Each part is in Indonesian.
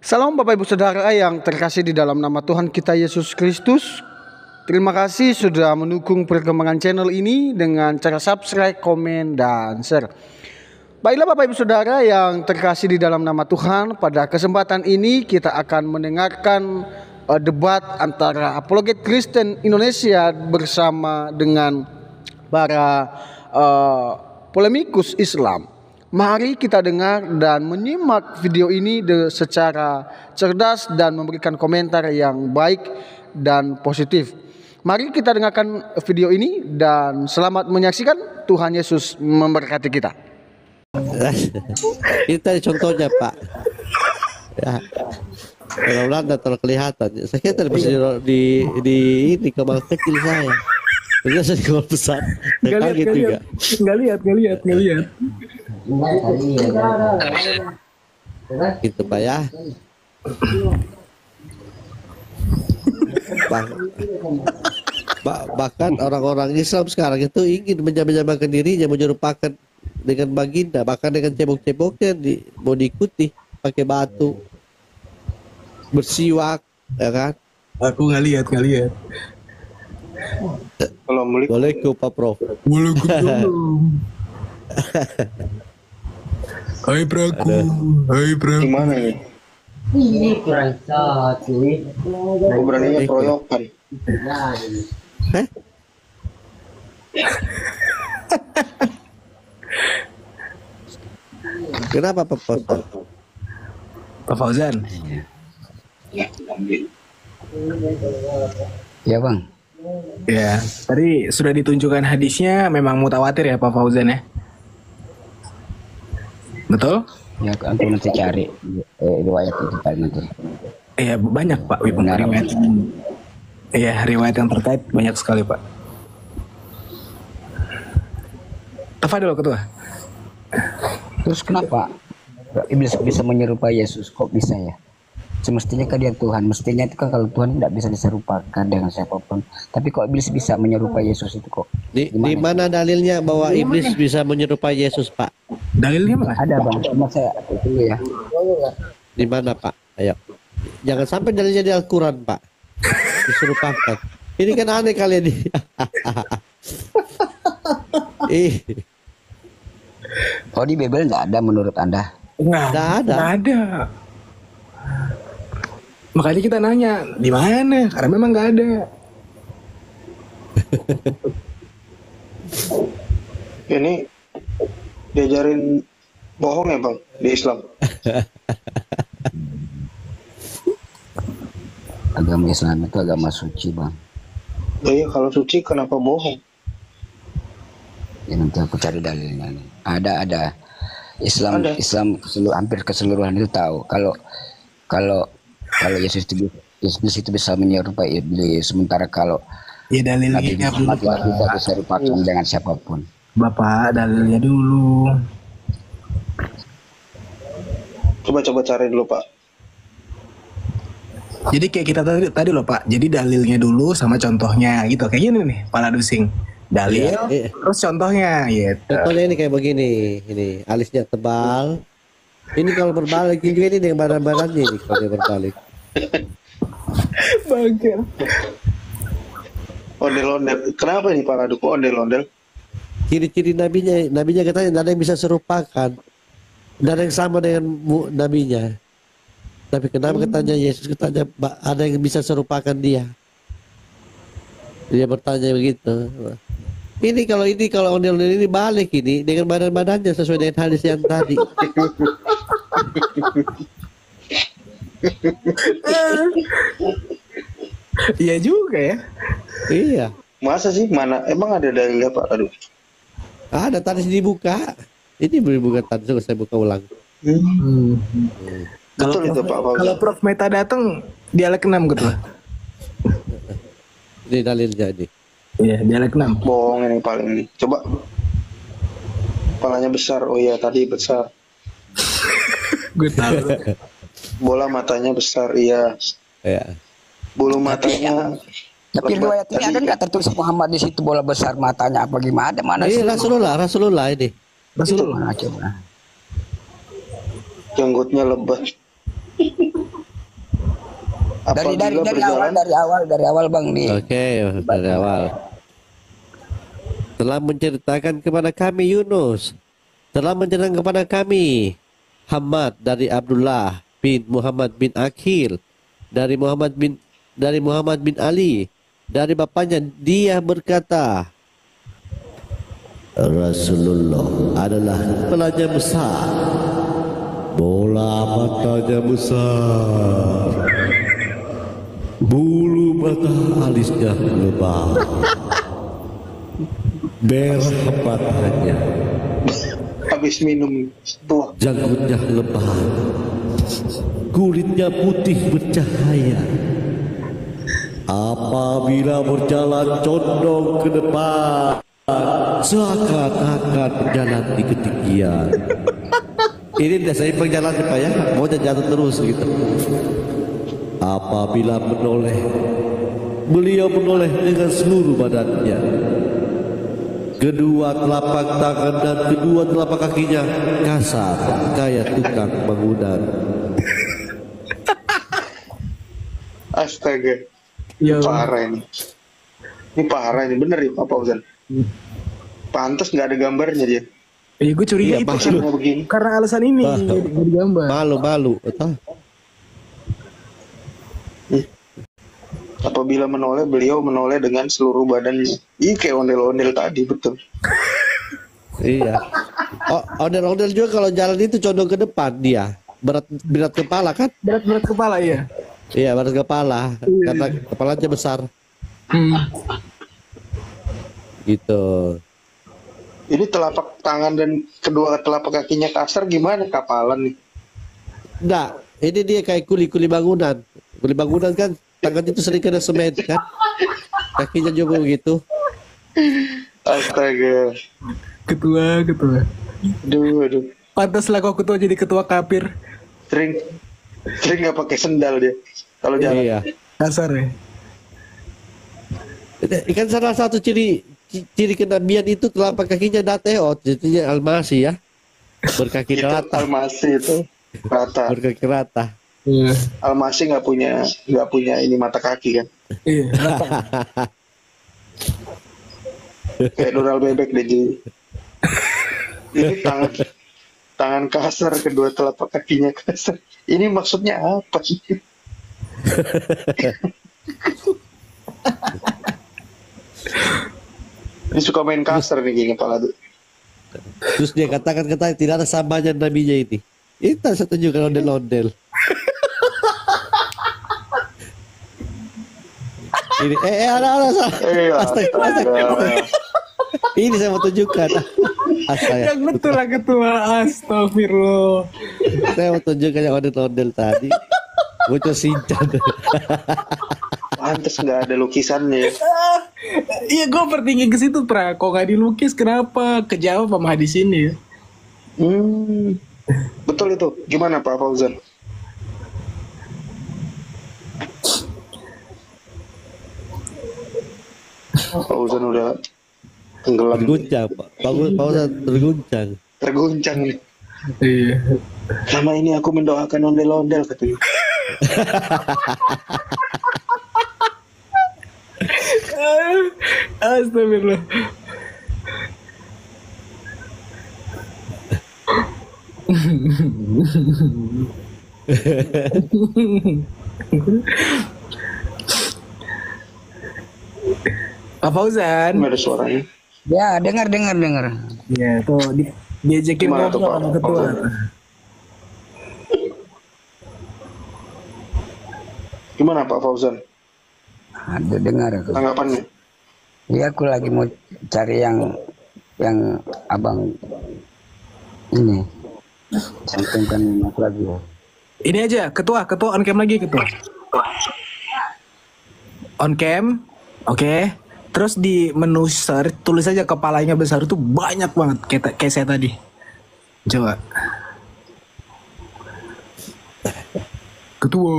Salam Bapak Ibu Saudara yang terkasih di dalam nama Tuhan kita Yesus Kristus. Terima kasih sudah mendukung perkembangan channel ini dengan cara subscribe, komen, dan share. Baiklah Bapak Ibu Saudara yang terkasih di dalam nama Tuhan, pada kesempatan ini kita akan mendengarkan debat antara apologet Kristen Indonesia bersama dengan para polemikus Islam. Mari kita dengar dan menyimak video ini secara cerdas dan memberikan komentar yang baik dan positif. Mari kita dengarkan video ini dan selamat menyaksikan. Tuhan Yesus memberkati kita. Itu contohnya Pak. Ya. Kalau tidak terkelihatan. Saya kira di ini kamar kecil saya. Ternyata saya kamar besar. Nggak lihat. Gitu Pak ya. Bahkan orang-orang Islam sekarang itu ingin menyamakan dirinya, menyerupakan dengan baginda, bahkan dengan cebok-ceboknya mau diikuti, pakai batu, bersiwak, ya kan? Aku nggak lihat. Assalamualaikum Pak Prof. Waalaikumsalam. Hai Praku. Gimana ini? Ini kurang satu. Aku beraninya keroyokan. Kenapa Pak Prof? Pak Fauzan. Ya Bang. Ya, tadi sudah ditunjukkan hadisnya, memang mutawatir ya Pak Fauzan ya. Betul? Ya aku nanti cari riwayat itu tadi nanti. Iya banyak Pak. Riwayat. Iya riwayat yang terkait banyak sekali Pak. Tafadhol Ketua. Terus kenapa iblis bisa menyerupai Yesus? Kok bisa ya? Semestinya kan dia Tuhan. Mestinya itu kan kalau Tuhan tidak bisa diserupakan dengan siapapun. Tapi kok iblis bisa menyerupai Yesus itu kok? Di mana dalilnya bahwa iblis bisa menyerupai Yesus Pak? Dalilnya mana? Ada Bang. Cuma saya dulu ya. Di mana Pak? Ayo. Jangan sampai dalilnya di Al-Quran Pak. Diserupakan. Ini kan aneh kalian ini. Oh di Bible nggak ada menurut Anda? Nggak ada. Makanya kita nanya di mana? Karena memang nggak ada. Ini diajarin bohong ya Bang di Islam? Agama Islam itu agama suci Bang. Iya kalau suci kenapa bohong? Ya nanti aku cari dalilnya nih. Ada. Islam hampir keseluruhan itu tahu kalau Yesus itu bisa menyerupai iblis, sementara kalau Ya dalilnya Nabi Muhammad dulu tidak bisa diserupakan dengan siapapun. Bapak dalilnya dulu. Coba cari dulu Pak. Jadi kayak kita tadi loh Pak. Jadi dalilnya dulu sama contohnya gitu. Kayak gini nih, Pala Dusing. Dalil, terus contohnya gitu. Contohnya ini kayak begini, ini alisnya tebal. Ini kalau berbalik juga ini dengan badan-badannya ini kalau dia berbalik. Bangker. Ondel-ondel. Kenapa ini Pak Radu? Kok ondel-ondel? Ciri-ciri nabinya katanya tidak ada yang bisa serupakan. Tidak ada yang sama dengan nabinya. Tapi kenapa katanya Yesus katanya ada yang bisa serupakan dia? Dia bertanya begitu. Ini kalau ondel-ondel ini balik ini dengan badan-badannya sesuai dengan hadis yang tadi. Iya juga ya. Iya. Masa sih? Mana? Emang ada dalilnya Pak Radu? Ada tadi dibuka. Ini dibuka tadi saya buka ulang. Betul itu Pak Fauzan. Kalau Prof Meta datang dialek 6 gitu. Ini dalilnya ini. Iya, dialek 6. Bohong ini paling ini. Coba. Kepalanya besar. Oh iya tadi besar. Gue tahu. Bola matanya besar. Iya. Ya. Bulu matanya. Tapi riwayat ini ada nggak tertulis Muhammad di situ bola besar matanya apa gimana? Mana Ini sih? Rasulullah ini. Rasulullah. Coba. Janggutnya lebat. Apabila berjalan dari awal Bang nih. Oke, dari awal. Telah menceritakan kepada kami Yunus, telah menceritakan kepada kami Hamad dari Abdullah bin Muhammad bin Akhil, dari Muhammad bin Ali, dari bapaknya dia berkata, Rasulullah adalah kepalanya besar, bola matanya besar, bulu mata alisnya lebar, merah matanya, habis minum tuh. janggutnya lebar, kulitnya putih bercahaya. Apabila berjalan condong ke depan, seakan-akan berjalan di ketinggian. Ini tidak saya berjalan Pak ya, mau jatuh terus gitu. Apabila beliau menoleh dengan seluruh badannya. Kedua telapak tangan dan kedua telapak kakinya kasar kayak tukang bangunan. Astaga. Ya. Parah ini. Ini parah ini, bener ya Pak Fauzan. Pantas nggak ada gambarnya dia. Iya, gue curiga Iya, itu Pak. Sama begini. karena alasan ini Bah. nggak digambar. Malu-malu, betul. Apabila menoleh, beliau menoleh dengan seluruh badannya. Ih, kayak ondel-ondel tadi, betul. Iya. Oh, ondel-ondel juga kalau jalan itu condong ke depan dia. Berat kepala kan? Berat kepala ya. Iya, berat kepala. Karena kepalanya besar. Gitu. Ini telapak tangan dan kedua telapak kakinya kasar gimana kapalan nih? Enggak, ini dia kayak kuli-kuli bangunan. Kuli bangunan kan tangan itu sering kena semen kan? Kakinya juga begitu. Astaga. Ketua. Aduh. Pantaslah kau ketua jadi ketua kafir. Sering nggak pakai sendal dia. Kalau jalan. Iya. Kasar ya. Kan salah satu ciri kenabian itu telapak kakinya dateot, jadinya almasi ya. Berkaki Itu rata, Almasi itu rata. berkaki rata. Iya. Almasi nggak punya ini mata kaki kan? Iya. Kayak Donald Bebek deh jadi. Ini tangan kasar, kedua telapak kakinya kasar. Ini maksudnya apa sih? Ini suka main kasar nih gini kepala tuh. Terus dia katakan tidak ada samanya nabinya ini. Itu saya tunjukkan ondel-ondel. Ini ada. Astaga. Ini saya mau tunjukkan. Astaga. Yang betul lah ketua. Astagfirullah. Saya mau tunjukkan yang ondel-ondel tadi. Bocor Shinchan. Pantes nggak ada lukisannya. Iya, gue pertinggi ke situ pra. Kok nggak dilukis kenapa? Kejawab sama hadis ini. Betul itu. Gimana Pak Fauzan? Fauzan udah tenggelam. Terguncang, Pak. Pausan terguncang. Terguncang nih. Iya. Selama ini aku mendoakan ondel-ondel katanya. Astagfirullah. Pak Fauzan. Nggak ada suaranya. Ya, dengar. Ya, tuh diajakin Gimana tuh, ngobrol Pak sama ketua. Fauzan? Gimana Pak Fauzan? Ada dengar aku. Tanggapannya? Iya, aku lagi mau cari yang abang ini cantumkan aku lagi. Ini aja, ketua on cam lagi ketua. On cam, oke. Terus di menu search tulis aja kepalanya besar itu banyak banget kayak saya tadi. Coba. Ketua.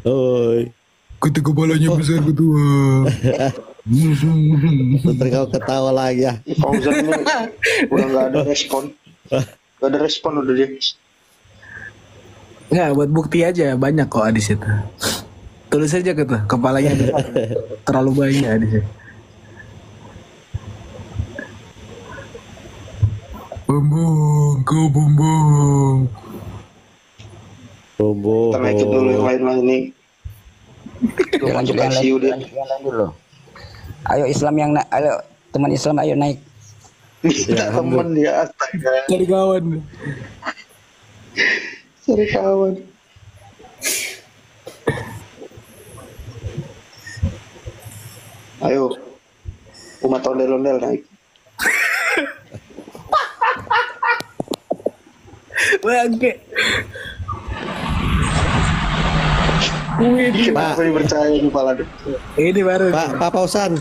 Oi. Ketika kepalanya besar ketua. Ntar kau ketawa lagi ya. Fauzan ini udah nggak ada respon. Gak ada respon udah dia. Nggak, buat bukti aja banyak kok di situ. Tulis aja gitu, kepalanya terlalu banyak di sini. Bumbung, kau bumbung. Bobo. Kita naikin dulu yang lain-lain nih. Ya, lanjut yang lain, ICU deh. lanjut yang lain dulu. Ayo Islam yang ayo teman Islam ayo naik. Minta temen ya, astaga. Cari kawan. Cari kawan. Ayo, umat ondel-ondel naik. Bangke. Kenapa ini percaya nih Pala? Ini baru. Pak Pausan.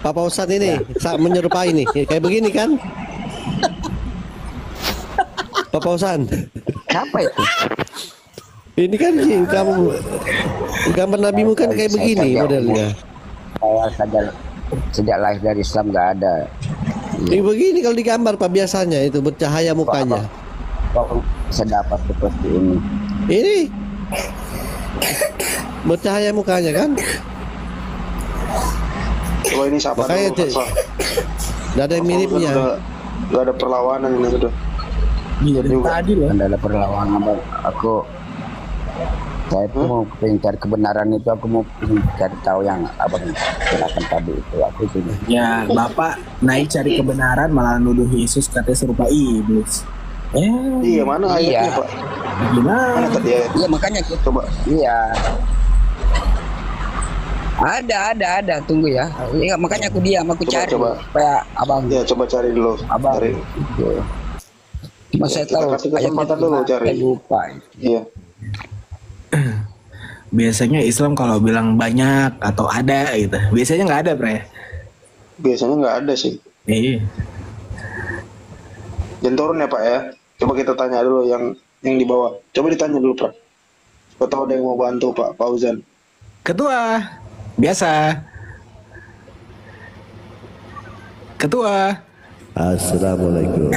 Pak Pausan ini menyerupai nih. Kayak begini kan? Pak Pausan. Apa itu? Ini kan kamu gambar nabimu kan kayak begini modelnya. Saya sejak lahir dari Islam nggak ada. Ini begini kalau digambar Pak biasanya itu bercahaya mukanya. Kok bisa dapat seperti ini? Ini bercahaya mukanya kan? Coba ini siapa Makanya dulu? Pak? nggak ada yang miripnya. Gak ada perlawanan ini udah. Iya dari tadi loh. Kan ada perlawanan Bang. Saya tuh mau pengen cari kebenaran itu, aku mau cari tahu yang abang jelaskan tadi itu. Aku itu. Ya, Bapak naik cari kebenaran malah nuduh Yesus katanya serupa iblis. Iya mana ayatnya Iya. Pak? Gimana? Mana tadi ayat? Iya makanya Coba. iya. Ada. Tunggu ya. Iya makanya aku diam, aku Coba, cari coba. supaya abang Ya coba cari dulu. abang. Cari. Gitu. Cuma Ya, saya kita tahu kasih kesempatan ayatnya dulu gimana, cari. saya lupa. Iya. Biasanya Islam kalau bilang banyak atau ada gitu. Biasanya nggak ada, Bre. Biasanya nggak ada sih. Iya. Jangan turun ya Pak ya. Coba kita tanya dulu yang di bawah. Coba ditanya dulu Pak. Siapa tahu ada yang mau bantu Pak Fauzan. Ketua. Biasa. Ketua. Assalamualaikum.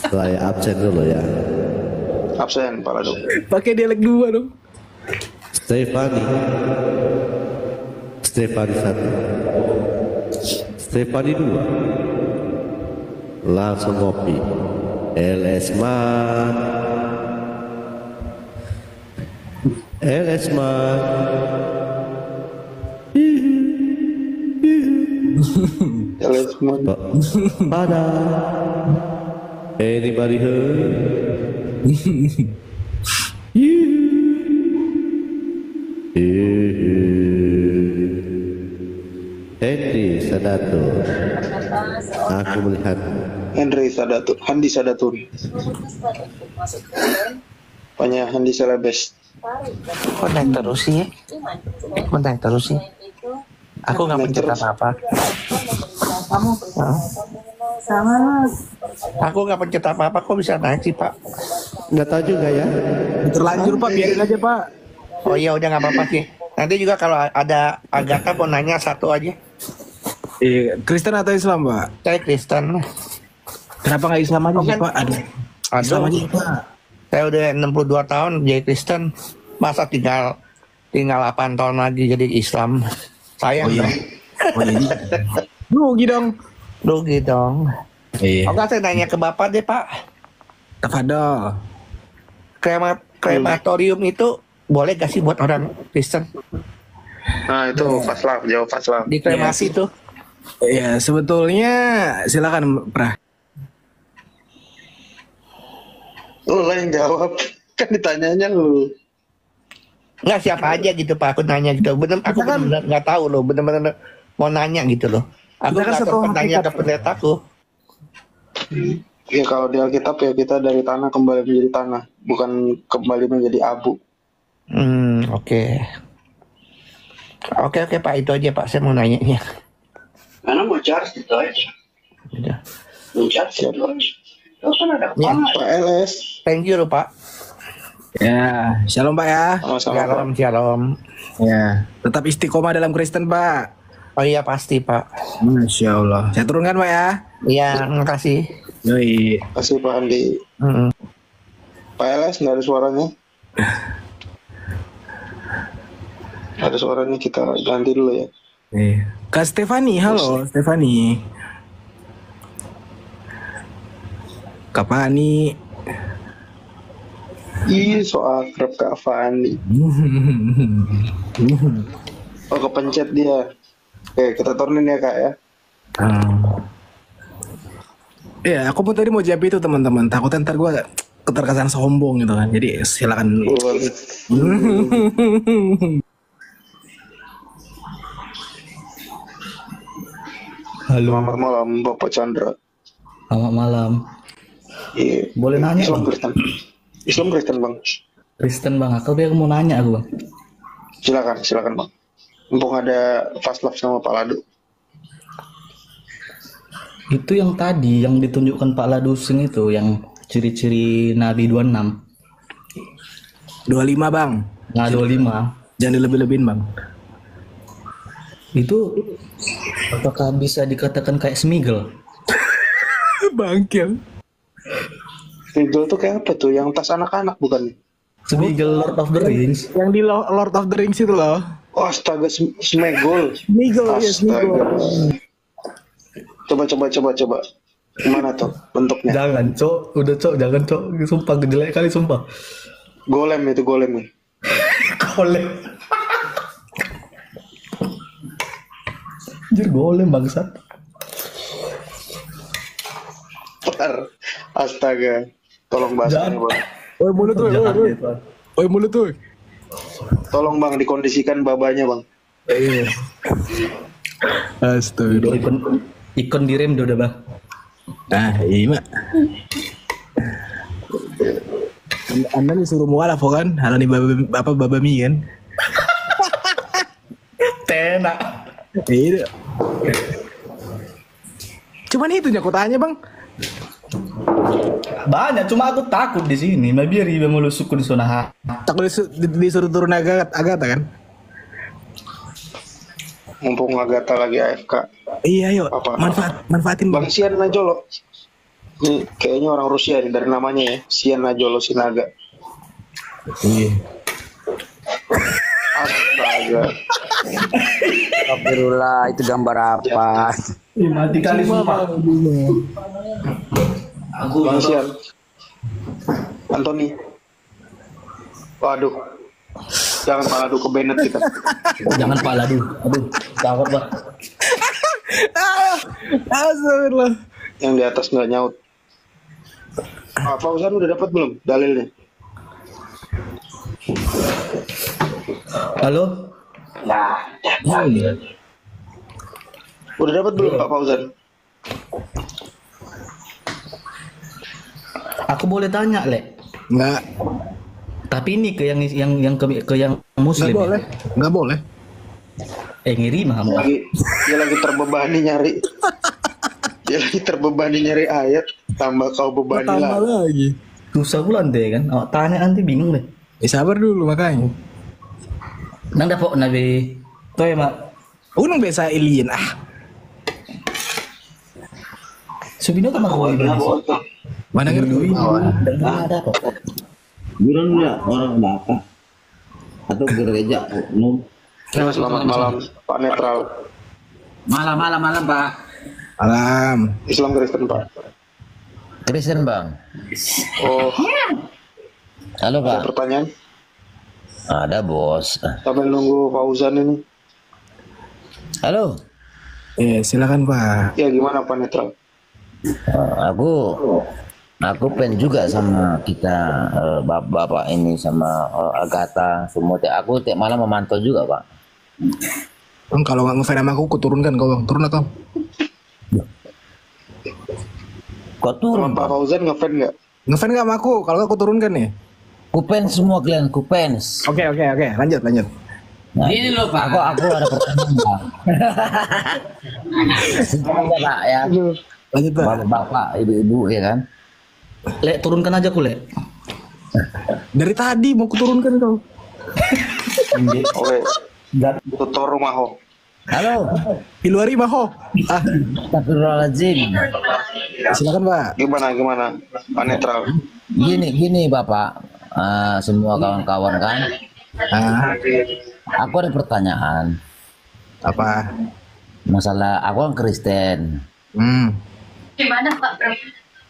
Saya absen dulu ya. Absen Pak Lado. Pakai dialek 2 dong. Stefani 1, Stefani 2. Langsung ngopi. LS Man. Ya lihat semua. Pada anybody heard? Henry Sadato, aku melihat Handi Sadatun. Banyak Handi Selebes. Kok naik terus sih ya? Kok naik terus sih? Aku nggak Naik pencet terus. apa-apa. Aku nggak pencet apa-apa, kok bisa naik sih Pak? nggak tahu juga ya. Terlanjur Pak, biarin aja Pak. Oh iya udah nggak apa-apa sih. Nanti juga kalau ada Agatha mau nanya satu aja. Iya, Kristen atau Islam, Pak? Saya Kristen. Kenapa nggak Islam aja sih, Kan- Pak? Aduh. Islam Aduh, aja, Pak. saya udah 62 tahun jadi Kristen. Masa tinggal 8 tahun lagi jadi Islam. Sayang Oh iya. dong. Oh iya. Rugi dong. Rugi dong. Iya. Oh enggak, saya nanya ke Bapak deh Pak. Tafadol. Krematorium itu boleh gak sih buat orang Kristen? Nah itu Faslaf, jawab Faslaf. Di kremasi tuh. Ya, sebetulnya silakan, Prah. Lu lah yang jawab. Kan ditanyanya lu. Nggak siapa aja gitu Pak, aku nanya gitu. Aku benar nggak tahu loh, benar-benar mau nanya gitu loh. Aku Kita kan nggak satu sempat nanya ke hakikat. pendetaku. Ya kalau di Alkitab ya kita dari tanah kembali menjadi tanah, bukan kembali menjadi abu. Oke. Oke Pak, itu aja Pak, saya mau nanya ya. Karena mau charge itu aja. Udah. Mau charge itu aja. Itu kan ada Ya, Pak LS, thank you loh Pak. Ya, shalom, Pak ya. sama-sama Pak. Shalom, shalom. Ya, tetap istiqomah dalam Kristen, Pak. Oh iya pasti Pak. Masya Allah. Saya turunkan, Pak ya. Iya, makasih. Yoi. Kasih Pak Andi. Mm-mm. Pak LS nggak ada suaranya. Ada suaranya, kita ganti dulu ya. Kak Stefani, halo Stefani. Kapani. Ih, so akrab Kak Fandi. Oh, kepencet dia. Oke, kita turunin ya Kak ya. Ya, aku pun tadi mau jawab itu teman-teman. Takutnya ntar gue keterkesan sombong gitu kan. Jadi silakan dulu. Halo. Selamat malam Bapak Chandra. Selamat malam. Iya. Boleh nanya, Islam Bang? Kristen. Islam Kristen Bang. Kristen, Bang. Aku mau nanya aku, Bang. Silakan Bang. Mumpung ada fast love sama Pak Ladu. Itu yang tadi yang ditunjukkan Pak Ladusing itu yang ciri-ciri Nabi 26. 25 bang. Nah, 25. Jangan dilebih-lebihin bang. Itu apakah bisa dikatakan kayak Smiggle? Bangkil. Smiggle tuh kayak apa tuh? Yang tas anak-anak bukan? Smiggle Lord of the Rings. Yang di Lord of the Rings itu loh. Oh astaga, Smiggle. Smiggle ya Astaga. Coba. Gimana tuh bentuknya? Jangan, Cok. Udah, Cok. Jangan, Cok. Sumpah jelek kali, sumpah. Golem itu, golem. Golem. Anjir, golem bangsat. Astaga. Tolong bahasanya, Bang. Oi mulut tuh. Oi mulut tuh. Tolong Bang dikondisikan babanya, Bang. Iya. Astaga. Ikon direm udah, Bang. Nah, iya mak. Anda disuruh mualaf kan? Halo nih bapak babami kan? Tenak. Iya. Cuman itu nyakutannya bang. Banyak, cuma aku takut di sini. Biar dia melusuk di zona. Takut disuruh turun Agatha kan? Mumpung Agatha lagi AFK. Iya yuk. Manfaatin Bang Sian Najolo. Ini kayaknya orang Rusia nih dari namanya ya. Sian Najolo Sinaga. Iya. Astaga. Astagfirullah, itu gambar apa? Mati kali semua. Bang Sian. Anthony. Waduh. Jangan Pak Ladu ke Bennett kita. Jangan Pak Ladu. Aduh, takut Bang. Astagfirullah. Yang di atas nggak nyaut. Pak Fauzan udah dapat belum dalilnya? Halo? Udah dapat belum Pak Fauzan? Aku boleh tanya, Le? Enggak. Tapi ini ke yang muslim. Enggak boleh. Enggak boleh. Ngiri mah kamu. Dia lagi terbebani nyari. Dia lagi terbebani nyari ayat, tambah kau bebani lagi. Susah bulan deh kan. Oh, tanya nanti bingung deh. Sabar dulu makanya. Nang dapok nabi. Tuh ya, Mak. Unang biasa alien Subino kan mau Indonesia. Mana ngerti? Ada kok. Bukan enggak orang Batak atau gereja umum. Selamat malam Pak Netral. Malam Pak. Malam. Islam Kristen Pak. Kristen Bang. Oh, Halo ada Pak. pertanyaan? Ada bos. Sambil nunggu Fauzan ini. Halo. Silakan Pak. Ya gimana Pak Netral? Aku pengen juga sama kita bapak ini sama Agatha semua. Aku tiap malam memantau juga Pak. Bang, kalau nggak ngefan sama aku turunkan kau bang. Turun atau? Kok turun Pak Fauzan ngefan nggak? Ngefan nggak sama aku? Kalau nggak aku turunkan nih. Kupen semua kalian kupens. Oke. Lanjut. Nah, ini loh Pak. Aku ada pertanyaan Pak. Sebentar Pak ya. Lanjut Pak. Bapak, ibu-ibu ya kan. Le, turunkan aja ku, Le. Dari tadi mau kuturunkan kau. Oke. Tutor Rumaho. Halo. Hiluari maho. Astagfirullahaladzim. Silakan Pak. Gimana Pak Netral? Gini Bapak. semua kawan-kawan kan. Aku ada pertanyaan. Apa? Masalah aku kan Kristen. Gimana Pak?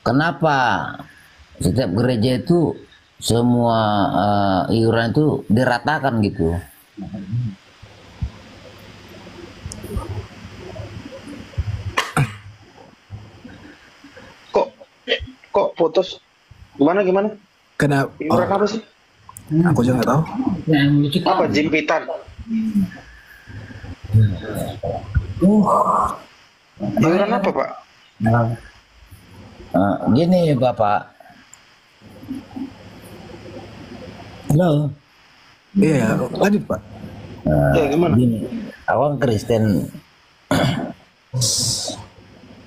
Kenapa setiap gereja itu semua iuran itu diratakan gitu? Kok putus? Gimana? Kenapa? Iuran apa sih? Aku juga nggak tahu. Apa jimpitan? Iuran apa Pak? Gini Bapak. Halo. Iya, lanjut Pak. Ya gimana? Gini, aku kan Kristen.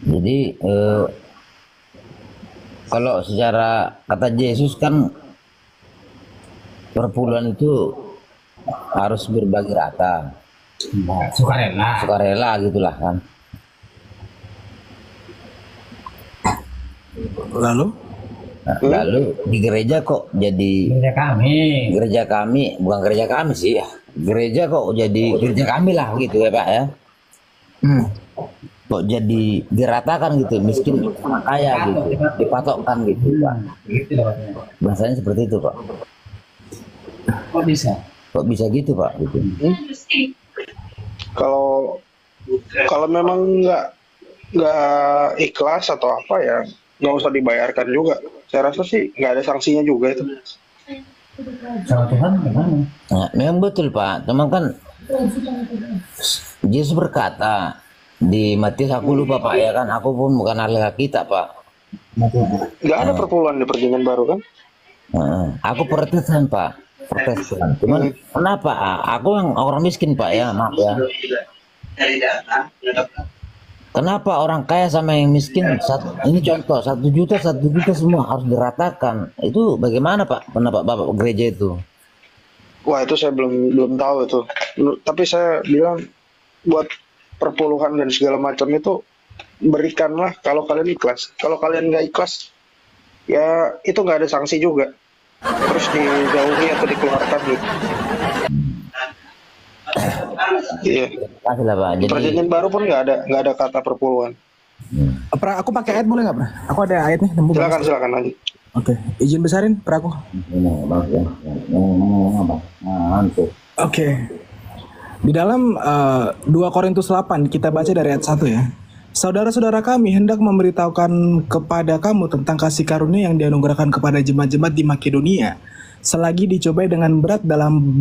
Jadi kalau secara kata Yesus kan perpuluhan itu harus berbagi rata, sukarela gitulah kan. Lalu Di gereja kok jadi gereja kami bukan gereja kami sih ya, gereja kok jadi gereja kami lah gitu ya Pak ya. Kok jadi diratakan gitu, miskin sama kaya gitu, dipatokkan gitu Pak. Bahasanya seperti itu Pak. Kok bisa gitu Pak gitu. Kalau memang nggak ikhlas atau apa ya nggak usah dibayarkan juga. Saya rasa sih nggak ada sanksinya juga itu. Nah, memang betul Pak, teman kan Yesus berkata di Matius, aku lupa Pak ya kan, aku pun bukan ahli kitab Pak. Nggak ada perpuluhan di Perjanjian Baru kan? Aku Protestan Pak, Protestan. Cuman kenapa? Aku yang orang miskin Pak ya, maaf ya. Kenapa orang kaya sama yang miskin ini contoh 1 juta semua harus diratakan? Itu bagaimana Pak pendapat Bapak gereja itu? Wah itu saya belum tahu itu. Tapi saya bilang buat perpuluhan dan segala macam itu berikanlah kalau kalian ikhlas. Kalau kalian nggak ikhlas ya itu nggak ada sanksi juga. Terus dijauhi atau dikeluarkan gitu. Iya. Lah Pak. Jadi Perjanjian Baru pun nggak ada kata perpuluhan. Pra, aku pakai ayat boleh nggak Pra? Aku ada ayat nih. Silakan lanjut. Oke, izin besarin Pra aku. Oke. Di dalam 2 Korintus 8 kita baca dari ayat 1 ya. Saudara-saudara kami hendak memberitahukan kepada kamu tentang kasih karunia yang dianugerahkan kepada jemaat-jemaat di Makedonia. Selagi dicobai dengan berat dalam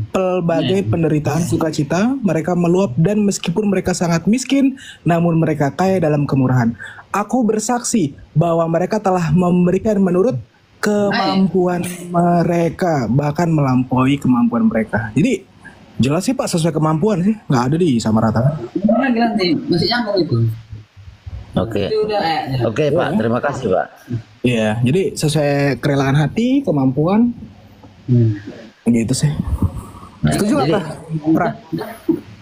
pelbagai penderitaan sukacita, mereka meluap dan meskipun mereka sangat miskin, namun mereka kaya dalam kemurahan. Aku bersaksi bahwa mereka telah memberikan menurut kemampuan mereka, bahkan melampaui kemampuan mereka. Jadi jelas sih Pak, sesuai kemampuan sih, nggak ada di sama rata. Masih nyambung itu. Oke Pak, terima kasih Pak. Iya, jadi sesuai kerelaan hati, kemampuan, gitu sih. Setuju nggak Pra?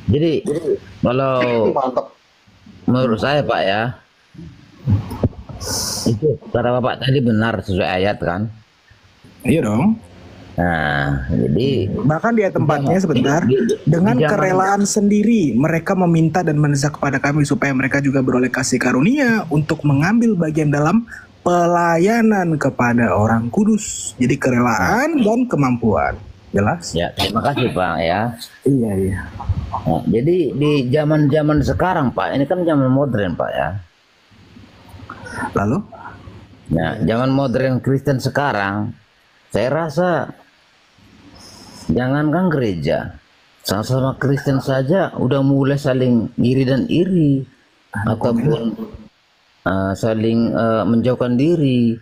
Jadi kalau menurut saya Pak ya, itu kata Bapak tadi benar sesuai ayat kan? Iya dong. Nah, jadi bahkan di tempatnya sebentar dengan kerelaan sendiri mereka meminta dan mendesak kepada kami supaya mereka juga beroleh kasih karunia untuk mengambil bagian dalam pelayanan kepada orang kudus. Jadi kerelaan dan kemampuan. Jelas? Ya, terima kasih Pak ya. Iya. Nah, jadi di zaman sekarang Pak, ini kan zaman modern Pak ya. Lalu? Nah, zaman modern Kristen sekarang, saya rasa jangankan gereja, sama-sama Kristen saja udah mulai saling iri dan iri, ataupun saling menjauhkan diri.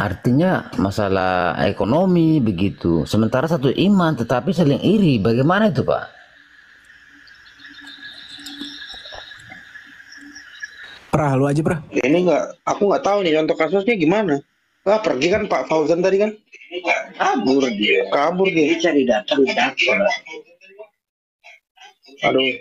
Artinya masalah ekonomi begitu. Sementara satu iman tetapi saling iri. Bagaimana itu Pak? Pra, lu aja Pra. Ini aku nggak tahu nih contoh kasusnya gimana. Pergi kan Pak Fauzan tadi kan? Kabur dia. Cari data. Aduh.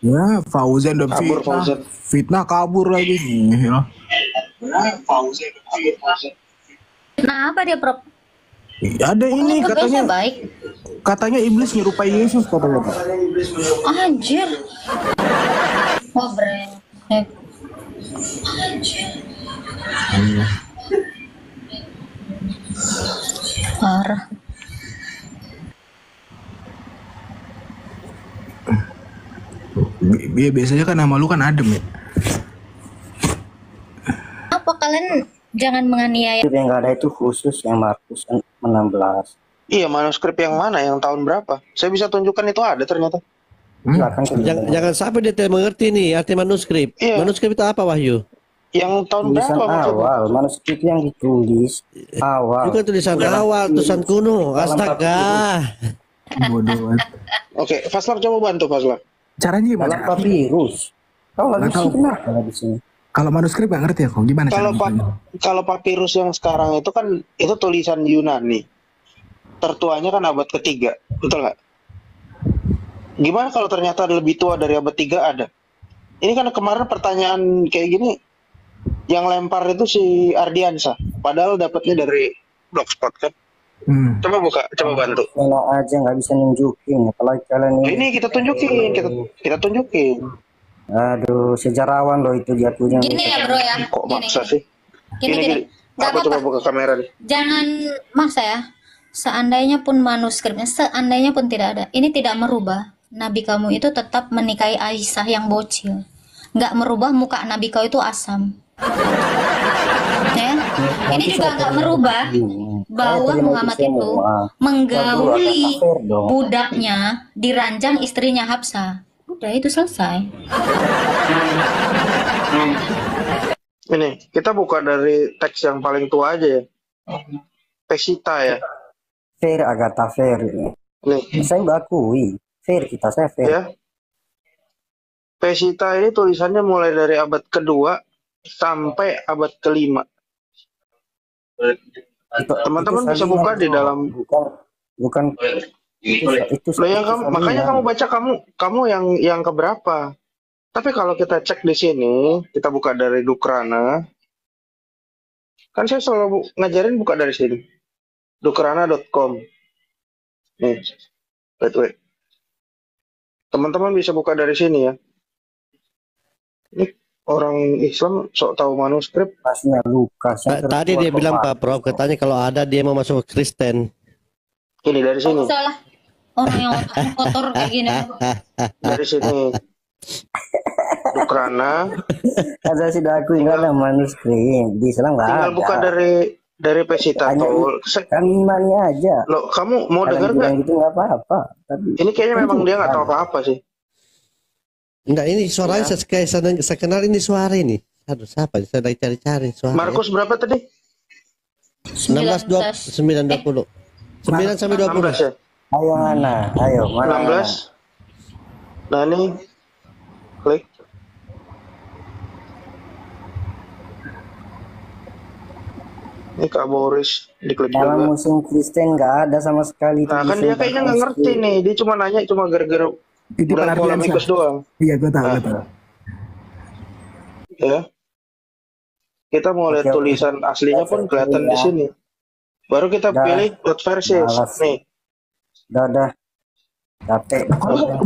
Ya, Fauzan dan Kabur, fitnah. Fauzan. Fitnah kabur lagi nih. Ya. Nah, apa dia, Prof? Ada ini Oh, katanya. baik. Katanya iblis nyerupai Yesus katanya. Anjir. Wah, brengsek. Parah. Biasanya kan nama lu kan Adem ya. Apa kalian jangan menganiaya? Yang nggak ada itu khusus yang Markus 16. Iya, manuskrip yang mana? Yang tahun berapa? Saya bisa tunjukkan itu ada ternyata. Jangan sampai dia tidak mengerti nih arti manuskrip. Iya. Manuskrip itu apa, Wahyu? Yang tahun Tulisan berapa maksudnya? awal, manuskrip yang ditulis awal. Bukan tulisan awal, tulisan kuno. Astaga. Bodoh. Oke, Faslab coba bantu Faslab. Caranya gimana? Dalam papirus. Kau lagi Nggak tahu. sih kenapa di sini? Kalau manuskrip nggak ngerti aku gimana Kalau caranya? kalau papirus yang sekarang itu kan itu tulisan Yunani. Tertuanya kan abad ketiga, betul nggak? Gimana kalau ternyata lebih tua dari abad 3 ada? Ini kan kemarin pertanyaan kayak gini, yang lempar itu si Ardiansa, padahal dapatnya dari Blogspot kan? Coba buka, coba bantu. Enak aja nggak bisa nunjukin, apalagi kalian Ini kita tunjukin, kita tunjukin. Aduh, sejarawan loh itu dia punya. Gini ya, Bro ya. Kok maksa sih? Gini. Nggak Aku coba buka kamera nih. Jangan maksa ya. Seandainya pun manuskripnya, seandainya pun tidak ada, ini tidak merubah nabi kamu itu tetap menikahi Aisyah yang bocil. Nggak merubah muka nabi kau itu asam. Ya, ini juga nggak merubah bahwa Muhammad itu menggauli budaknya di ranjang istrinya Hafsah. Udah itu selesai. Ini kita buka dari teks yang paling tua aja ya. Pesita ya. Fair, Agatha Fair. Nih. Saya bakui. Fair kita, saya fair. Ya. Pesita ini tulisannya mulai dari abad kedua sampai abad kelima. Teman-teman bisa buka di dalam. Bukan. Itu Loh, yang kamu, makanya kamu baca kamu yang keberapa? Tapi kalau kita cek di sini, kita buka dari Dukrana. Kan saya selalu ngajarin buka dari sini. Dukrana.com. Nih. Wait. Teman-teman bisa buka dari sini ya. Ini orang Islam sok tahu manuskrip. Pasnya Lukas. Tadi dia bilang Pak Prof, katanya kalau ada dia mau masuk ke Kristen. Ini dari sini. Salah. Orang yang otaknya kotor kayak gini. Dari sini. Dukrana. Ada sudah aku nggak ada manuskrip di Islam nggak ada. Tinggal buka dari Pesita tuh. Kan imannya aja. Loh, kamu mau dengar nggak? Gitu nggak apa-apa. Tapi ini kayaknya memang dia nggak tahu apa-apa sih. Enggak, ini suaranya saya kenal ini suara ini. Aduh, siapa? Saya lagi cari-cari suara. Markus berapa tadi? 920. 9 sampai 20. 16 ya? Ayo mana? Ayo mana? 16. Nah ini klik. Ini Kak Boris diklik Dalam juga. musim Kristen nggak ada sama sekali. Nah kan dia kayaknya nggak ngerti nih. Dia cuma nanya cuma gara-gara bulan polemikus doang. Iya, gue tahu. Ya. Kita mau lihat tulisan aslinya pun kelihatan di sini. Baru kita pilih versus. Nih. Udah. Capek.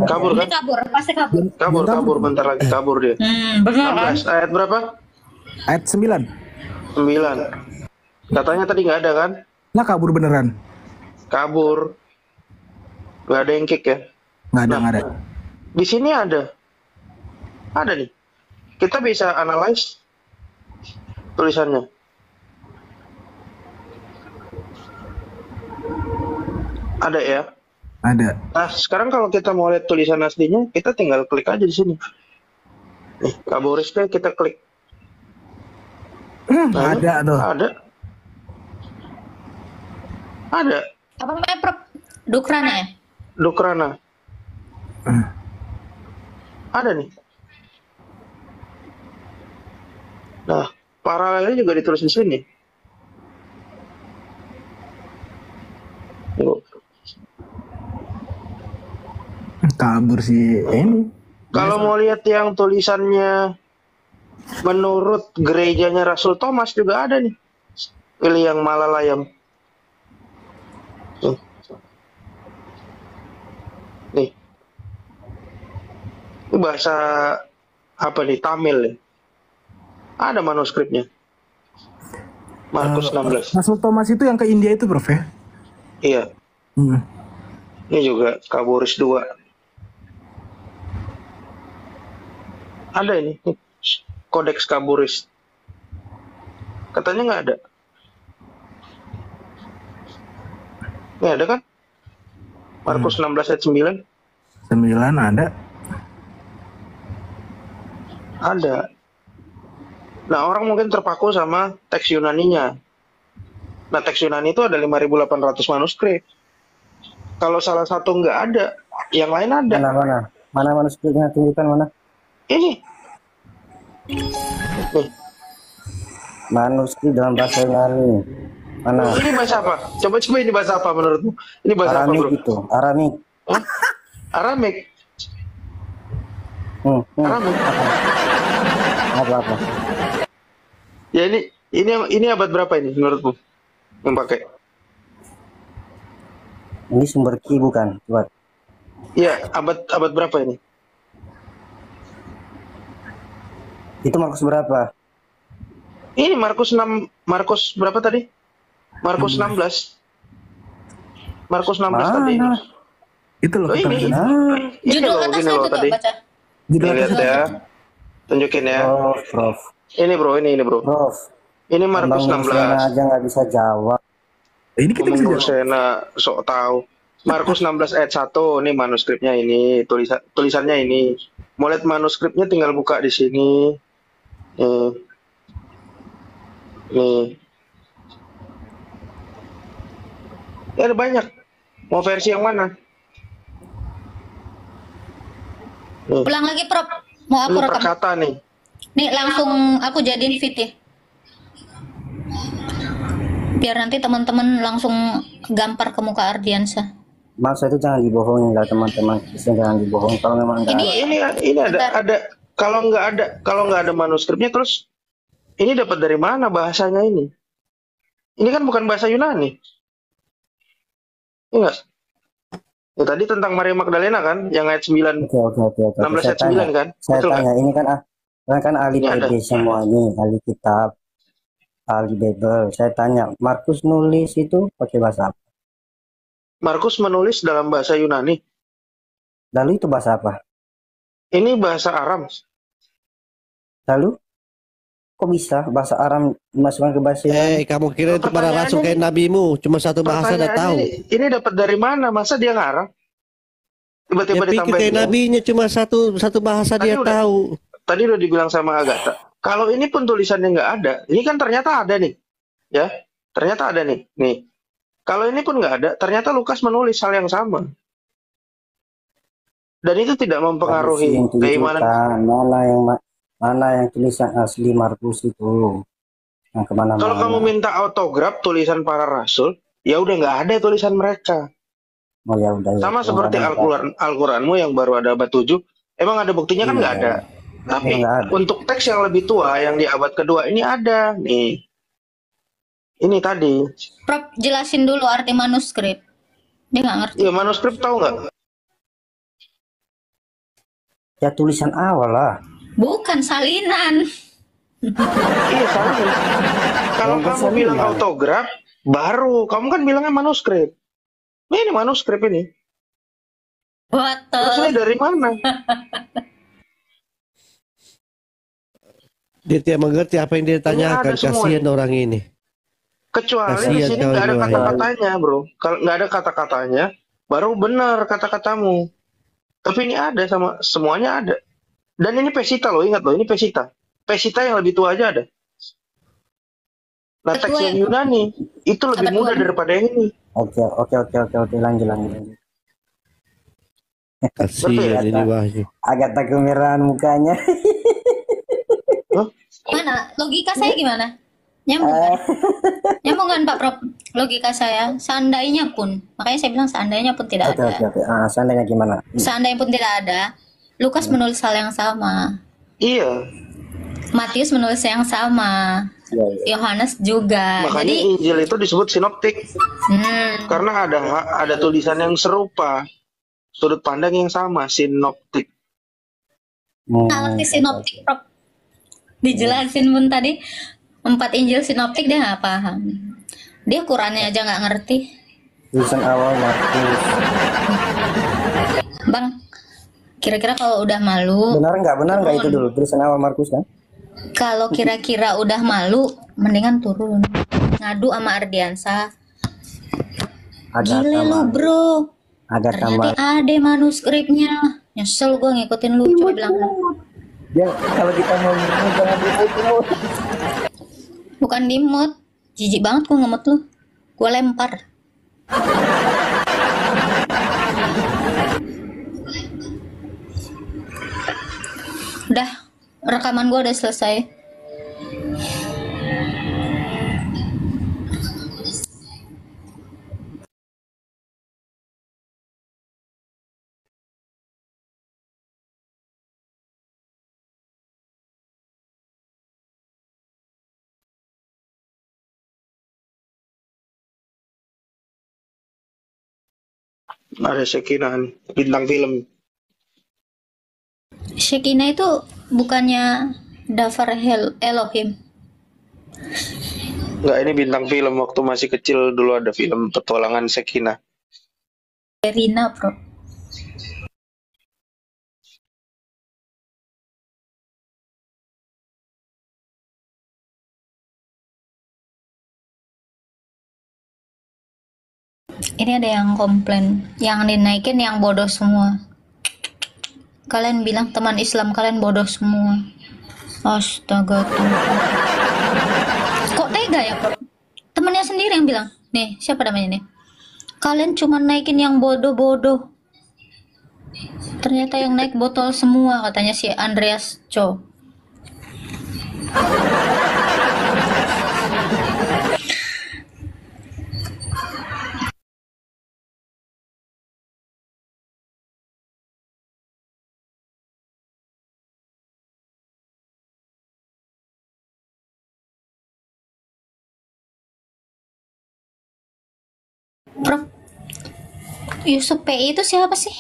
Kabur kan? Pasti kabur. Kabur bentar lagi kabur dia. Benar. 16 ayat berapa? Ayat 9. 9. Katanya tadi nggak ada kan? Lah kabur beneran. Kabur. Nggak ada yang kick ya? Nggak ada. Di sini ada. Ada nih. Kita bisa analyze tulisannya. Ada ya? Ada. Nah, sekarang kalau kita mau lihat tulisan aslinya, kita tinggal klik aja di sini. Nih, Kak Boris kita klik. Nah, ada tuh. Ada. Apa namanya, Prof? Dukrana ya? Dukrana. Ada nih. Nah, paralelnya juga ditulis di sini. Kabur si ini. Kalau mau lihat yang tulisannya menurut gerejanya Rasul Thomas juga ada nih. Pilih yang Malalayam. Nih. Ini bahasa apa nih? Tamil ya. Ada manuskripnya. Markus 16. Rasul Thomas itu yang ke India itu, Prof ya? Iya. Ini juga Kaburis 2. Ada ini. Kodeks Kaburis. Katanya nggak ada. Ini ada kan? Markus 16 ayat 9. 9 ada. Ada. Nah, orang mungkin terpaku sama teks Yunaninya. Nah, teks Yunani itu ada 5.800 manuskrip. Kalau salah satu nggak ada, yang lain ada. Mana manuskripnya, tunjukkan mana. Ini. Nih. Manuskrip dalam bahasa Yunani. Mana? Ini bahasa apa? Coba ini bahasa apa menurutmu? Ini bahasa Aramik apa, bro? itu, Aramik. Hah? Aramik. Aramik. Apa? Ya ini abad berapa ini menurutmu yang pakai? Ini sumber Ki bukan, buat. Ya, abad berapa ini? Itu Markus berapa? Ini Markus 6, Markus berapa tadi? Markus 16. Markus 16 tadi. Itu loh. Ini Judul loh, atasnya itu tadi. tuh baca. Ini lihat ya. Tunjukin ya. Prof. Ini bro. Prof. Ini Markus 16. aja nggak bisa jawab. Ini kita bisa jawab. Sena sok tahu. Markus 16 ayat 1. Ini manuskripnya ini, tulisannya ini. Mau lihat manuskripnya tinggal buka di sini. Nih. Ya, ada banyak. Mau versi yang mana? Ulang lagi, Prof. Mau aku Ini rekam. perkata nih. Nih, langsung aku jadiin VT. Biar nanti teman-teman langsung gampar ke muka Ardiansa. Masa itu jangan dibohongin lah teman-teman. Jangan dibohongin kalau memang nggak ada. Ini ada kalau nggak ada manuskripnya, terus ini dapat dari mana bahasanya ini? Ini kan bukan bahasa Yunani. Enggak. Ya, tadi tentang Maria Magdalena kan, yang ayat 9. Oke. 16 ayat 9 kan? Saya Betul tanya, kan? ini kan ahli Ini ada. PD semua ini, ahli kitab, ahli Bible. Saya tanya, Markus nulis itu pakai bahasa apa? Markus menulis dalam bahasa Yunani. Lalu itu bahasa apa? Ini bahasa Aram. Lalu kok bisa bahasa Aram dimasukkan ke bahasa Yunani? Kamu kira itu para rasul kayak nabimu, cuma satu bahasa udah tahu. Ini dapat dari mana? Masa dia ngarang? Tiba-tiba Ya pikir ditambahin. kayak nabinya cuma satu bahasa dia tahu. Tadi udah dibilang sama Agatha. Kalau ini pun tulisannya nggak ada, ini kan ternyata ada nih, ya, ternyata ada nih. Kalau ini pun nggak ada, ternyata Lukas menulis hal yang sama. Dan itu tidak mempengaruhi keimanan. Mana yang tulisan asli Markus itu yang kemana-mana. Kalau kamu minta autograf tulisan para rasul, ya udah nggak ada tulisan mereka. Oh, ya udah, sama seperti Al-Quranmu yang baru ada abad 7, emang ada buktinya kan nggak ada. Tapi untuk teks yang lebih tua yang di abad kedua ini ada nih. Ini tadi. Prof, jelasin dulu arti manuskrip. Dia nggak ngerti. Iya, manuskrip tahu nggak? Ya tulisan awal lah. Bukan salinan. Iya, salinan. Kalau kamu bilang autograf, baru. Kamu kan bilangnya manuskrip. Ini manuskrip ini. Terus ini dari mana? Dia tidak mengerti apa yang dia tanyakan. Kasihan orang ini. Kecuali di sini nggak ada kata-katanya, bro. Kalau nggak ada kata-katanya, baru benar kata-katamu. Tapi ini ada, sama semuanya ada. Dan ini Pesita loh, ingat loh, ini Pesita. Pesita yang lebih tua aja ada. Nah, teks yang Yunani itu lebih mudah daripada yang ini. Oke, lanjut. Kasihan ini Wahyu. Agak tak kemerahan mukanya. Mana? Logika saya gimana? Nyambung kan? Nyambung kan Pak Prof? Logika saya, seandainya pun, makanya saya bilang seandainya pun tidak ada. Oke. Seandainya gimana? Seandainya pun tidak ada, Lukas menulis hal yang sama. Iya. Matius menulis yang sama. Yohanes juga. Makanya Jadi Injil itu disebut sinoptik. Karena ada tulisan yang serupa, sudut pandang yang sama, sinoptik. arti sinoptik Prof. Dijelasin pun tadi 4 Injil sinoptik dia nggak paham. Dia Qurannya aja nggak ngerti. Tulisan awal Markus. Bang, kira-kira kalau udah malu, Benar nggak itu dulu tulisan awal Markus kan? kalau kira-kira udah malu, mendingan turun. Ngadu sama Ardiansa. Ada Gile lu bro, Ada ternyata tambah. ada manuskripnya. Nyesel gue ngikutin lu, coba bilang. Ya kalau kita mau ngomong jangan dimut. Bukan dimut, jijik banget gue ngemut lu. Gue lempar. Udah, rekaman gue udah selesai. Ada Shekinah nih, bintang film. Shekinah itu bukannya Dafar Elohim. Enggak, ini bintang film. Waktu masih kecil dulu ada film petualangan Shekinah. Rina, bro. Ini ada yang komplain, yang dinaikin yang bodoh semua. Kalian bilang teman Islam kalian bodoh semua. Astaga Tuhan. Kok tega ya, bro? Temennya sendiri yang bilang. Nih, siapa namanya nih? Kalian cuma naikin yang bodoh-bodoh. Ternyata yang naik botol semua, katanya si Andreas Cho. Prof, Yusuf PI itu siapa sih?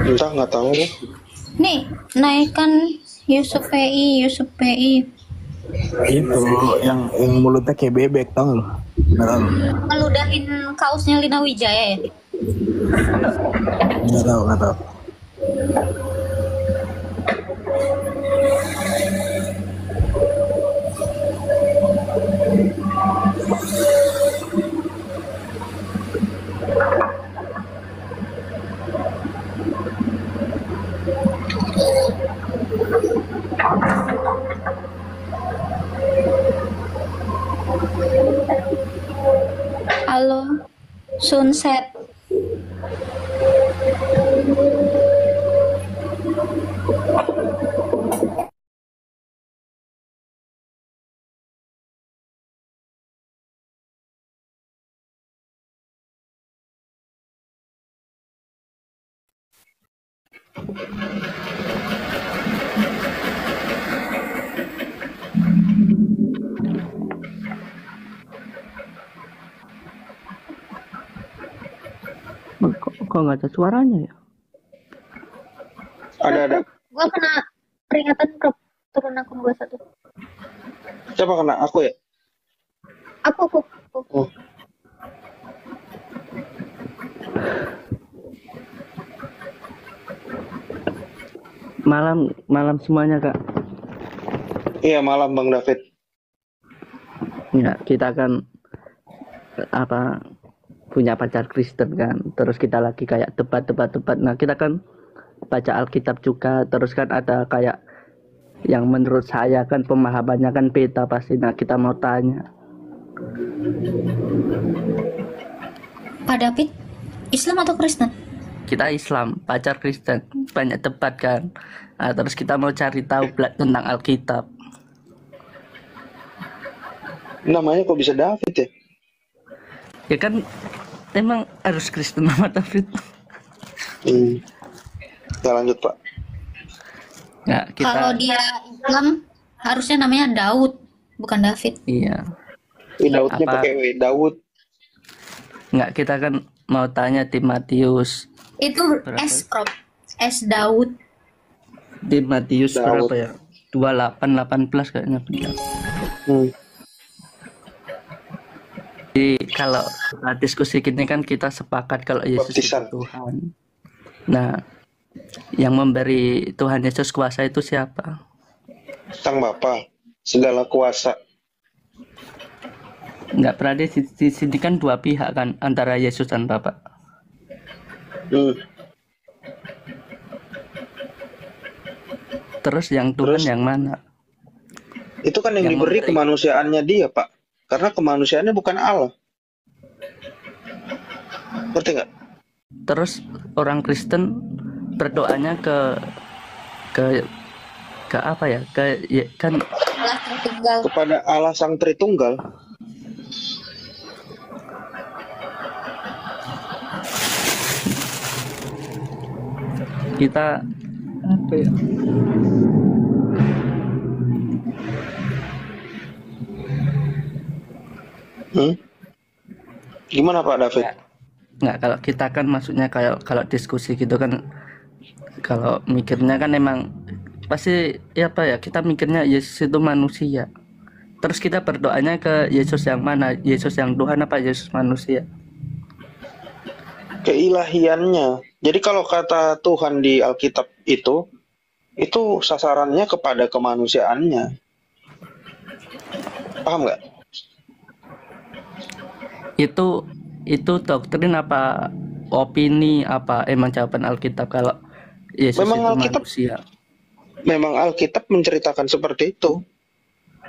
Entah, nggak tahu deh. Nih, naikkan Yusuf PI. Itu yang mulutnya kayak bebek, tau lu? Nggak tahu. Meludahin kaosnya Lina Wijaya ya? Nggak tahu. Halo, Sunset. Kok nggak ada suaranya ya? Ada. Gua kena peringatan Prof. Turun akun gua 1. Siapa kena? Aku ya? Aku. Oh. Malam semuanya Kak. Iya, malam Bang David. Ya, kita kan punya pacar Kristen kan, terus kita lagi kayak debat. Nah, kita kan baca Alkitab juga, terus kan ada kayak yang menurut saya kan pemahamannya kan beda pasti. Nah, kita mau tanya. Pak David, Islam atau Kristen? Kita Islam, pacar Kristen, banyak debat kan. Nah, terus kita mau cari tahu tentang Alkitab. Namanya kok bisa David ya? Ya kan emang harus Kristen sama David. Ya lanjut Pak. Nggak, Kalau kita dia Islam harusnya namanya Daud, bukan David. iya. Daudnya Apa pakai W, Daud. nggak kita kan mau tanya Timotius Itu berapa? S Prof. S Daud. Timotius Daud. berapa ya? 28:18 kayaknya benar. Jadi kalau kita diskusi gini kan kita sepakat kalau Yesus itu Baptisan. Tuhan. Nah, yang memberi Tuhan Yesus kuasa itu siapa? Sang Bapa, segala kuasa. Nggak pernah di sini kan dua pihak kan antara Yesus dan Bapa. Terus yang Tuhan yang mana? Itu kan yang diberi kemanusiaannya dia Pak. Karena kemanusiaannya bukan Allah. Ngerti nggak? Terus orang Kristen berdoanya ke apa ya? Kan Allah Tritunggal. Kepada Allah Sang Tritunggal. Kita apa ya? Gimana Pak David? Nggak, kalau kita kan maksudnya kalau diskusi gitu kan, kalau mikirnya kan emang pasti ya apa ya, kita mikirnya Yesus itu manusia. Terus kita berdoanya ke Yesus yang mana? Yesus yang Tuhan apa Yesus manusia? Keilahiannya. Jadi kalau kata Tuhan di Alkitab itu sasarannya kepada kemanusiaannya. Paham nggak? Itu doktrin apa opini apa emang jawaban Alkitab kalau Yesus Memang itu Alkitab manusia? Memang Alkitab menceritakan seperti itu.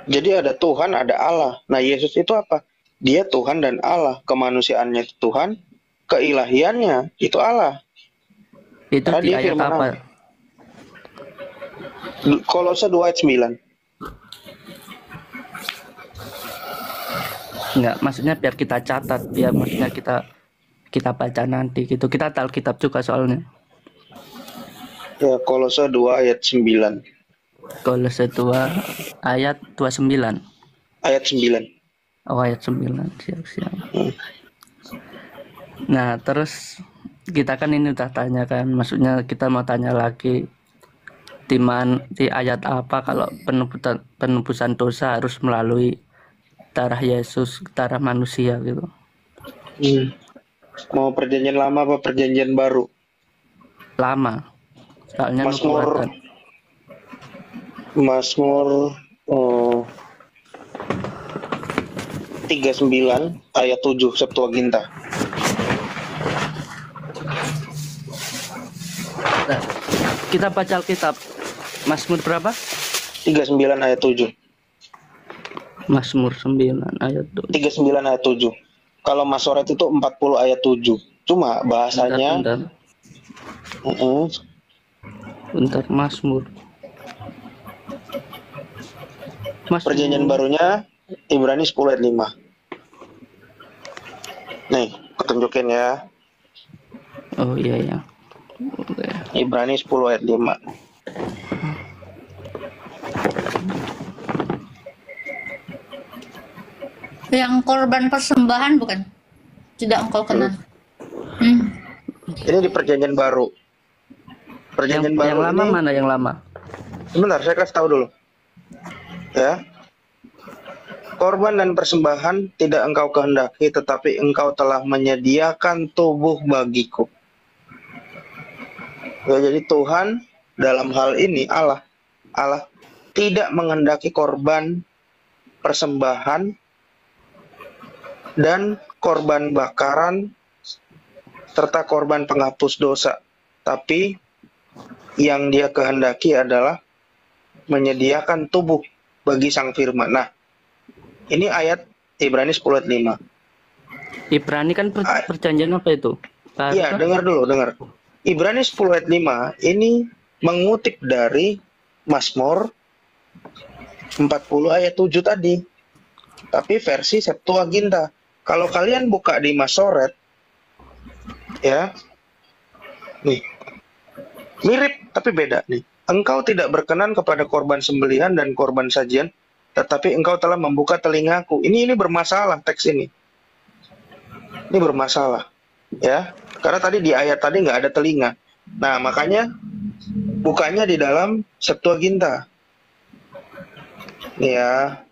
Jadi ada Tuhan, ada Allah. Nah, Yesus itu apa? Dia Tuhan dan Allah. Kemanusiaannya itu Tuhan, keilahiannya itu Allah. Itu Karena di dia ayat firman apa? Allah. Kolose 2 ayat 9. Enggak, maksudnya biar kita catat, biar maksudnya kita baca nanti gitu. Kita tahu kitab juga soalnya. Ya, Kolose 2 ayat 9. Kolose 2 ayat 29. Ayat 9. Oh, ayat 9. Siap. Nah, terus kita kan ini udah tanya kan, maksudnya kita mau tanya lagi di ayat apa kalau penebusan dosa harus melalui darah Yesus, darah manusia gitu. Mau perjanjian lama apa perjanjian baru? Lama. Soalnya Mazmur 39 ayat 7 Septuaginta. Nah, kita baca Alkitab. Mazmur berapa? 39 ayat 7. Mazmur 9 ayat 7. 39 ayat 7. Kalau Masoret itu 40 ayat 7. Cuma bahasanya Bentar, Mazmur. Perjanjian barunya Ibrani 10 ayat 5. Nih, ketunjukin ya. Oh iya. Ibrani 10 ayat 5. Yang korban persembahan bukan? Tidak engkau kenal. Ini di perjanjian baru. Perjanjian baru yang lama ini, mana yang lama? Sebentar, saya kasih tahu dulu. Ya. Korban dan persembahan tidak engkau kehendaki, tetapi engkau telah menyediakan tubuh bagiku. Ya, jadi Tuhan dalam hal ini Allah tidak menghendaki korban persembahan dan korban bakaran serta korban penghapus dosa, tapi yang dia kehendaki adalah menyediakan tubuh bagi sang firman. Nah, ini ayat Ibrani 10 ayat 5. Ibrani kan perjanjian apa itu? Iya, dengar dulu. Ibrani 10 ayat 5 ini mengutip dari Mazmur 40 ayat 7 tadi. Tapi versi Septuaginta. Kalau kalian buka di Masoret, ya, nih, Mirip tapi beda nih. Engkau tidak berkenan kepada korban sembelihan dan korban sajian, tetapi engkau telah membuka telingaku. Ini bermasalah teks ini. Ini bermasalah, ya. Karena tadi di ayat tadi nggak ada telinga. Nah, makanya bukanya di dalam Septuaginta. Ya.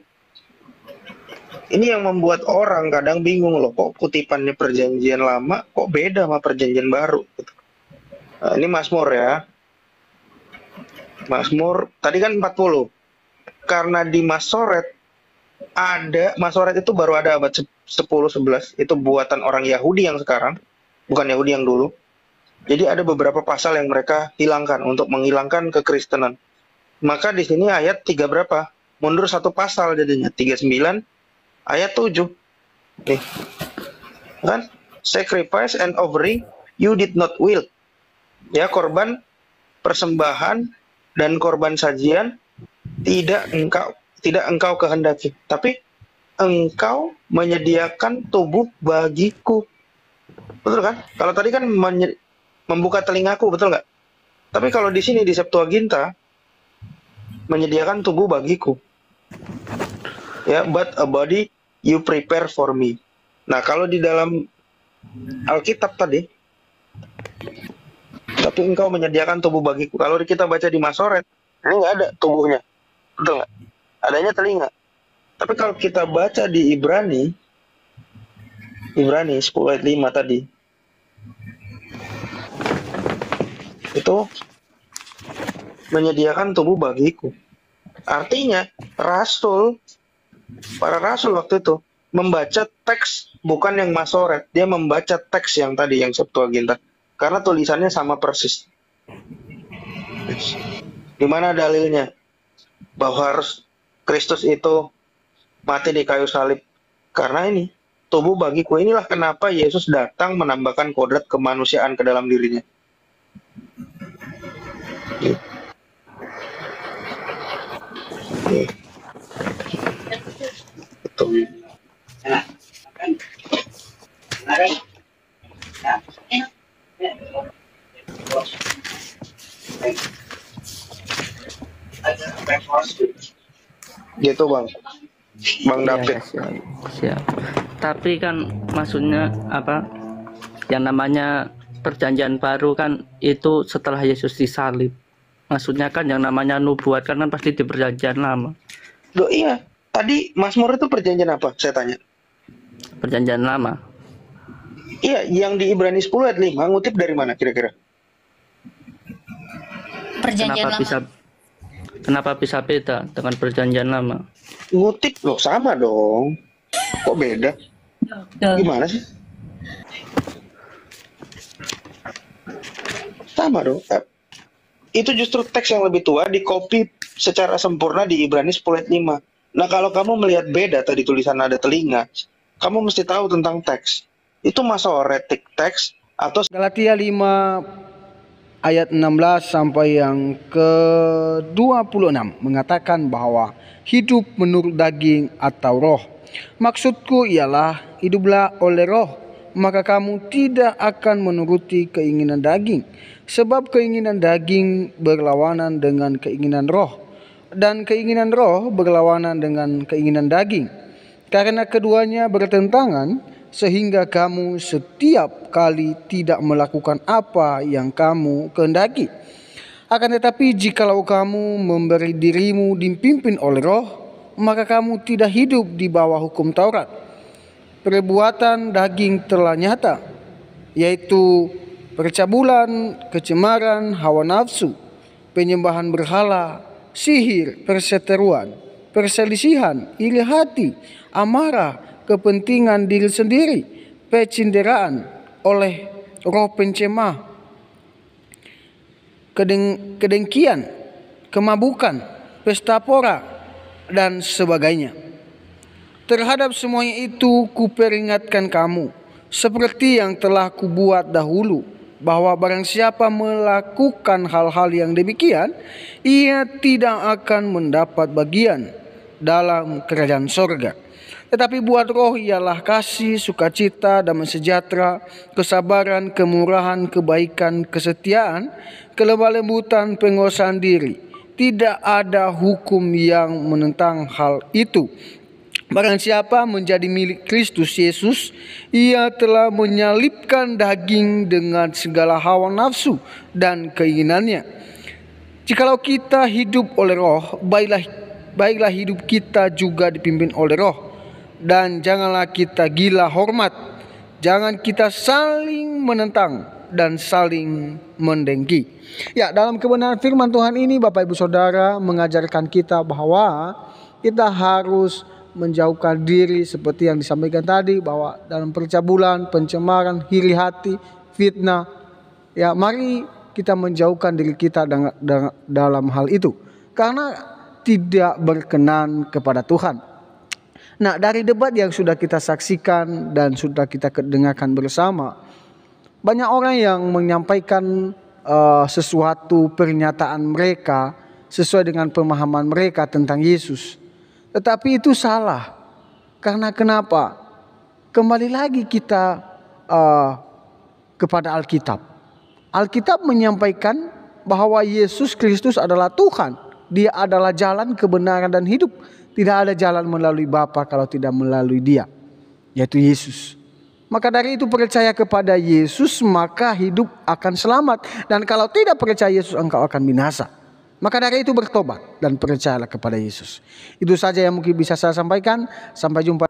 Ini yang membuat orang kadang bingung loh, kok kutipannya perjanjian lama, kok beda sama perjanjian baru. Nah, ini Mazmur ya. Mazmur, tadi kan 40. Karena di Masoret, Masoret itu baru ada abad 10-11. Itu buatan orang Yahudi yang sekarang, bukan Yahudi yang dulu. Jadi ada beberapa pasal yang mereka hilangkan untuk menghilangkan kekristenan. Maka di sini ayat 3 berapa? Mundur satu pasal jadinya, 39 ayat 7. Nih. Kan? Sacrifice and offering you did not will. Ya, korban persembahan dan korban sajian tidak engkau kehendaki, tapi engkau menyediakan tubuh bagiku. Betul kan? Kalau tadi kan membuka telingaku, betul nggak? Tapi kalau di sini di Septuaginta menyediakan tubuh bagiku. Ya, but a body you prepare for me. Nah, kalau di dalam Alkitab tadi, tapi engkau menyediakan tubuh bagiku. Kalau kita baca di Masoret, ini nggak ada tubuhnya, betul nggak? Adanya telinga. Tapi kalau kita baca di Ibrani 10 ayat 5 tadi, itu menyediakan tubuh bagiku. Artinya para rasul waktu itu membaca teks bukan yang Masoret, dia membaca teks yang tadi yang Septuaginta karena tulisannya sama persis. Di mana dalilnya bahwa harus Kristus itu mati di kayu salib? Karena ini tubuh bagiku. Inilah kenapa Yesus datang menambahkan kodrat kemanusiaan ke dalam dirinya. Betul. Gitu Bang David. Siap. Tapi kan maksudnya apa? Yang namanya perjanjian baru kan itu setelah Yesus disalib. Maksudnya kan yang namanya nubuat kan pasti di perjanjian lama. Loh iya, tadi Mazmur itu perjanjian apa? Saya tanya. Perjanjian lama. Iya, yang di Ibrani 10 ayat 5 ngutip dari mana kira-kira? Perjanjian lama. Kenapa bisa beda dengan perjanjian lama? Ngutip loh, sama dong. Kok beda? Gimana sih? Sama dong. Itu justru teks yang lebih tua di-copy secara sempurna di Ibrani 10 ayat 5. Nah, kalau kamu melihat beda tadi tulisan ada telinga, kamu mesti tahu tentang teks. Itu Masoretic teks atau Galatia 5 ayat 16 sampai yang ke-26 mengatakan bahwa hidup menurut daging atau roh. Maksudku ialah hiduplah oleh roh, maka kamu tidak akan menuruti keinginan daging. Sebab keinginan daging berlawanan dengan keinginan roh, dan keinginan roh berlawanan dengan keinginan daging. Karena keduanya bertentangan, sehingga kamu setiap kali tidak melakukan apa yang kamu kehendaki. Akan tetapi jikalau kamu memberi dirimu dipimpin oleh roh, maka kamu tidak hidup di bawah hukum Taurat. Perbuatan daging telah nyata, yaitu percabulan, kecemaran, hawa nafsu, penyembahan berhala, sihir, perseteruan, perselisihan, iri hati, amarah, kepentingan diri sendiri, pecinderaan oleh roh pencemah, kedengkian, kemabukan, pesta pora, dan sebagainya. Terhadap semuanya itu kuperingatkan kamu, seperti yang telah kubuat dahulu, bahwa barang siapa melakukan hal-hal yang demikian, ia tidak akan mendapat bagian dalam kerajaan sorga. Tetapi buah roh ialah kasih, sukacita, damai sejahtera, kesabaran, kemurahan, kebaikan, kesetiaan, kelemah lembutan, penguasaan diri. Tidak ada hukum yang menentang hal itu. Barang siapa menjadi milik Kristus Yesus, ia telah menyalibkan daging dengan segala hawa nafsu dan keinginannya. Jikalau kita hidup oleh roh, baiklah hidup kita juga dipimpin oleh roh. Dan janganlah kita gila hormat, jangan kita saling menentang dan saling mendengki. Ya, dalam kebenaran firman Tuhan ini Bapak Ibu Saudara mengajarkan kita bahwa kita harus menjauhkan diri seperti yang disampaikan tadi, bahwa dalam percabulan, pencemaran, iri hati, fitnah, ya mari kita menjauhkan diri kita dalam hal itu karena tidak berkenan kepada Tuhan. Nah, dari debat yang sudah kita saksikan dan sudah kita dengarkan bersama, banyak orang yang menyampaikan sesuatu pernyataan mereka sesuai dengan pemahaman mereka tentang Yesus. Tetapi itu salah. Karena kenapa? Kembali lagi kita kepada Alkitab. Alkitab menyampaikan bahwa Yesus Kristus adalah Tuhan. Dia adalah jalan, kebenaran, dan hidup. Tidak ada jalan melalui Bapa kalau tidak melalui Dia, yaitu Yesus. Maka dari itu percaya kepada Yesus, maka hidup akan selamat. Dan kalau tidak percaya Yesus, engkau akan binasa. Maka dari itu bertobat dan percayalah kepada Yesus. Itu saja yang mungkin bisa saya sampaikan. Sampai jumpa.